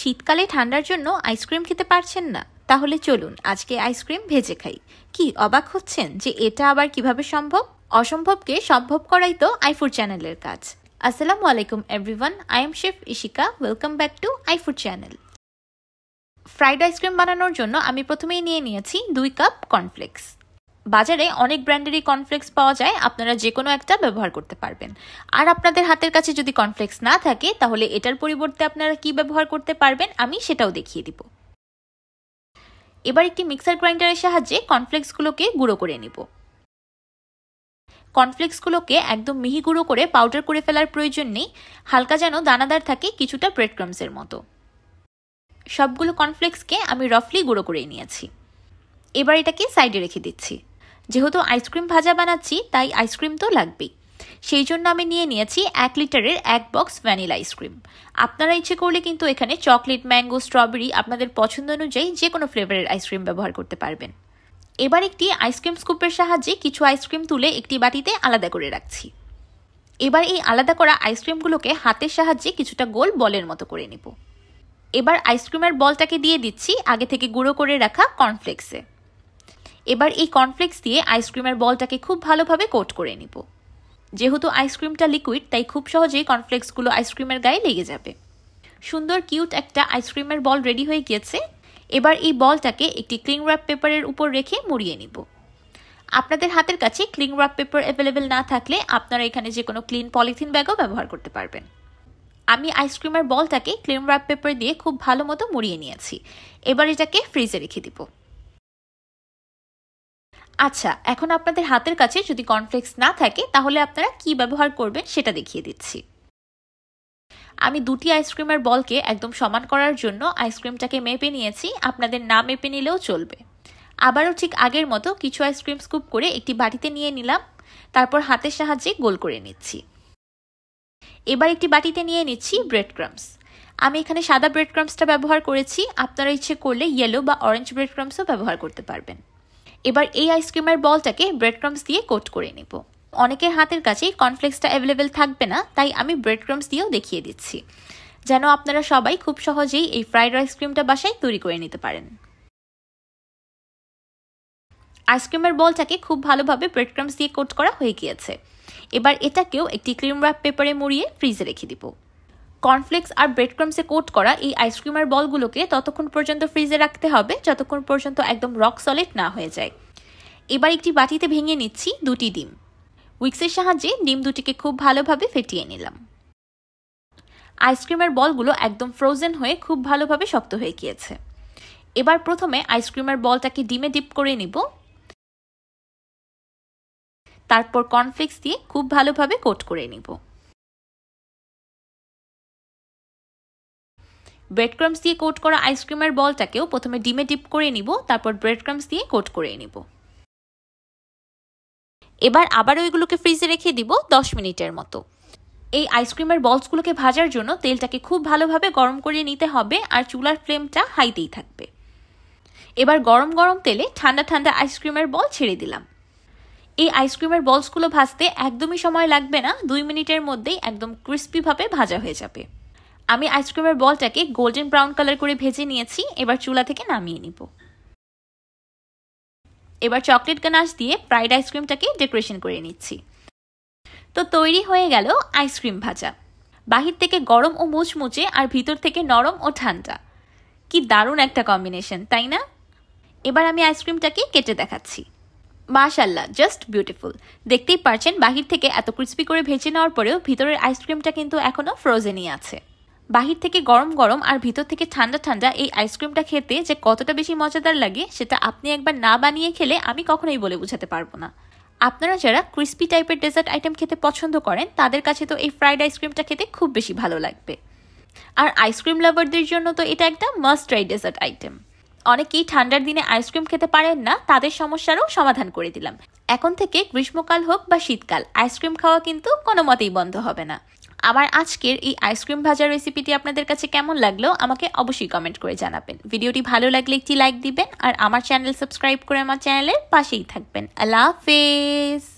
শীতকালে ঠান্ডার জন্য আইসক্রিম খেতে পারছেন না? তাহলে চলুন আজকে আইসক্রিম ভেজে খাই। কি অবাক হচ্ছেন যে এটা আবার কিভাবে সম্ভব? অসম্ভবকে সম্ভব করাই তো আইফুড চ্যানেলের কাজ। আসসালামু আলাইকুম everyone, I am chef Ishika. Welcome back to আইফুড channel. Fried ice cream বানানোর জন্য আমি প্রথমেই নিয়ে নিয়েছি 2 কাপ কর্নফ্লেক্স। বাজারে অনেক ব্র্যান্ডেরই কর্নফ্লেক্স পাওয়া যায়, আপনারা যে কোনো একটা ব্যবহার করতে পারবেন। আর আপনাদের হাতের কাছে যদি কর্নফ্লেক্স না থাকে তাহলে এটার পরিবর্তে আপনারা কি ব্যবহার করতে পারবেন আমি সেটাও দেখিয়ে দিব। এবার একটি মিক্সার গ্রাইন্ডারের সাহায্যে কর্নফ্লেক্সগুলোকে গুঁড়ো করে নিব। কর্নফ্লেক্সগুলোকে একদম মিহি গুঁড়ো করে পাউডার করে ফেলার প্রয়োজন নেই, হালকা যেন দানাদার থাকে, কিছুটা ব্রেড ক্রাম্বসের মতো। সবগুলো কর্নফ্লেক্সকে আমি রাফলি গুঁড়ো করে নিয়েছি। এবার এটাকে সাইডে রেখে দিচ্ছি। যেহেতু আইসক্রিম ভাজা বানাচ্ছি তাই আইসক্রিম তো লাগবেই, সেই জন্য আমি নিয়ে নিয়েছি 1 লিটারের 1 বক্স ভ্যানিলা আইসক্রিম। আপনারা ইচ্ছে করলে কিন্তু এখানে চকলেট, ম্যাঙ্গো, স্ট্রবেরি আপনাদের পছন্দ অনুযায়ী যে কোনো ফ্লেভারের আইসক্রিম ব্যবহার করতে পারবেন। এবার একটি আইসক্রিম স্কুপের সাহায্যে কিছু আইসক্রিম তুলে একটি বাটিতে আলাদা করে রাখছি। এবার এই আলাদা করা আইসক্রিমগুলোকে হাতের সাহায্যে কিছুটা গোল বলের মতো করে নিব। এবার আইসক্রিমের বলটাকে দিয়ে দিচ্ছি আগে থেকে গুঁড়ো করে রাখা কর্নফ্লেক্সে। এবার এই কর্নফ্লেক্স দিয়ে আইসক্রিমের বলটাকে খুব ভালোভাবে কোট করে নিব। যেহেতু আইসক্রিমটা লিকুইড তাই খুব সহজেই কর্নফ্লেক্সগুলো আইসক্রিমের গায়ে লেগে যাবে। সুন্দর কিউট একটা আইসক্রিমের বল রেডি হয়ে গিয়েছে। এবার এই বলটাকে একটি ক্লিং র্যাপ পেপারের উপর রেখে মুড়িয়ে নিব। আপনাদের হাতের কাছে ক্লিং র্যাপ পেপার অ্যাভেলেবেল না থাকলে আপনারা এখানে যে কোনো ক্লিন পলিথিন ব্যাগও ব্যবহার করতে পারবেন। আমি আইসক্রিমের বলটাকে ক্লিং র্যাপ পেপার দিয়ে খুব ভালো মতো মুড়িয়ে নিয়েছি। এবার এটাকে ফ্রিজে রেখে দিব। আচ্ছা, এখন আপনাদের হাতের কাছে যদি কর্নফ্লেক্স না থাকে তাহলে আপনারা কি ব্যবহার করবেন সেটা দেখিয়ে দিচ্ছি। আমি 2টি আইসক্রিমের বলকে একদম সমান করার জন্য আইসক্রিমটাকে মেপে নিয়েছি, আপনাদের না মেপে নিলেও চলবে। আবারও ঠিক আগের মতো কিছু আইসক্রিম স্কুপ করে একটি বাটিতে নিয়ে নিলাম, তারপর হাতের সাহায্যে গোল করে নিচ্ছি। এবার একটি বাটিতে নিয়ে নিচ্ছি ব্রেড ক্রাম্বস। আমি এখানে সাদা ব্রেড ক্রাম্বসটা ব্যবহার করেছি, আপনারা ইচ্ছে করলে ইয়েলো বা অরেঞ্জ ব্রেড ক্রাম্বসও ব্যবহার করতে পারবেন। এবার এই আইসক্রিমের বলটাকে ব্রেড ক্রাম্বস দিয়ে কোট করে নেব। অনেকের হাতের কাছেই কর্নফ্লেক্সটা অ্যাভেলেবেল থাকবে না, তাই আমি ব্রেড ক্রাম্বস দিয়েও দেখিয়ে দিচ্ছি, যেন আপনারা সবাই খুব সহজেই এই ফ্রাইড আইসক্রিমটা বাসায় তৈরি করে নিতে পারেন। আইসক্রিমের বলটাকে খুব ভালোভাবে ব্রেড ক্রাম্বস দিয়ে কোট করা হয়ে গিয়েছে। এবার এটাকেও একটি ক্লিং র্যাপ পেপারে মুড়িয়ে ফ্রিজে রেখে দিব। কর্নফ্লেক্স আর ব্রেড ক্রাম্বসে কোট করা এই আইসক্রিমের বলগুলোকে ততক্ষণ পর্যন্ত ফ্রিজে রাখতে হবে যতক্ষণ পর্যন্ত একদম রক সলিড না হয়ে যায়। এবার একটি বাটিতে ভেঙে নিচ্ছি 2টি ডিম। উইক্সের সাহায্যে ডিম দুটিকে খুব ভালোভাবে ফেটিয়ে নিলাম। আইসক্রিমের বলগুলো একদম ফ্রোজেন হয়ে খুব ভালোভাবে শক্ত হয়ে গিয়েছে। এবার প্রথমে আইসক্রিমের বলটাকে ডিমে ডিপ করে নিব, তারপর কর্নফ্লেক্স দিয়ে খুব ভালোভাবে কোট করে নিব। ব্রেড ক্রাম্বস দিয়ে কোট করা আইসক্রিমের বলটাকেও প্রথমে ডিমে ডিপ করে নিব, তারপর ব্রেড ক্রাম্বস দিয়ে কোট করে নিব। এবার আবার ওইগুলোকে ফ্রিজে রেখে দিব 10 মিনিটের মতো। এই আইসক্রিমের বলসগুলোকে ভাজার জন্য তেলটাকে খুব ভালোভাবে গরম করে নিতে হবে আর চুলার ফ্লেমটা হাইতেই থাকবে। এবার গরম গরম তেলে ঠান্ডা ঠান্ডা আইসক্রিমের বল ছেড়ে দিলাম। এই আইসক্রিমের বলসগুলো ভাজতে একদমই সময় লাগবে না, 2 মিনিটের মধ্যেই একদম ক্রিস্পিভাবে ভাজা হয়ে যাবে। আমি আইসক্রিমের বলটাকে গোল্ডেন ব্রাউন কালার করে ভেজে নিয়েছি, এবার চুলা থেকে নামিয়ে নিব। এবার চকলেট গানাশ দিয়ে ফ্রাইড আইসক্রিমটাকে ডেকোরেশন করে নিচ্ছি। তো তৈরি হয়ে গেল আইসক্রিম ভাজা। বাহির থেকে গরম ও মুচমুচে আর ভিতর থেকে নরম ও ঠান্ডা। কি দারুণ একটা কম্বিনেশন, তাই না? এবার আমি আইসক্রিমটাকে কেটে দেখাচ্ছি। মাশাআল্লাহ, জাস্ট বিউটিফুল। দেখতেই পারছেন বাহির থেকে এত ক্রিস্পি করে ভেজে নেওয়ার পরেও ভিতরের আইসক্রিমটা কিন্তু এখনো ফ্রোজেনই আছে। বাহির থেকে গরম গরম আর ভিতর থেকে ঠান্ডা ঠান্ডা এই আইসক্রিমটা খেতে যে কতটা বেশি মজাদার লাগে সেটা আপনি একবার না বানিয়ে খেলে আমি কখনোই বলে বোঝাতে পারবো না। আপনারা যারা ক্রিস্পি টাইপের ডেজার্ট আইটেম খেতে পছন্দ করেন তাদের কাছে তো এই ফ্রাইড আইসক্রিমটা খেতে খুব বেশি ভালো লাগবে। আর আইসক্রিম লাভারদের জন্য তো এটা একটা মাস্ট ট্রাই ডেজার্ট আইটেম। অনেকেই ঠান্ডার দিনে আইসক্রিম খেতে পারেন না, তাদের সমস্যারও সমাধান করে দিলাম। এখন থেকে গ্রীষ্মকাল হোক বা শীতকাল আইসক্রিম খাওয়া কিন্তু কোনো মতেই বন্ধ হবে না। আমার আজকের এই আইসক্রিম ভাজার রেসিপিটি আপনাদের কাছে কেমন লাগলো আমাকে অবশ্যই কমেন্ট করে জানাবেন। ভিডিওটি ভালো লাগলে একটি লাইক দিবেন আর আমার চ্যানেল সাবস্ক্রাইব করে আমার চ্যানেলের পাশেই থাকবেন। আল্লাহ হাফেজ।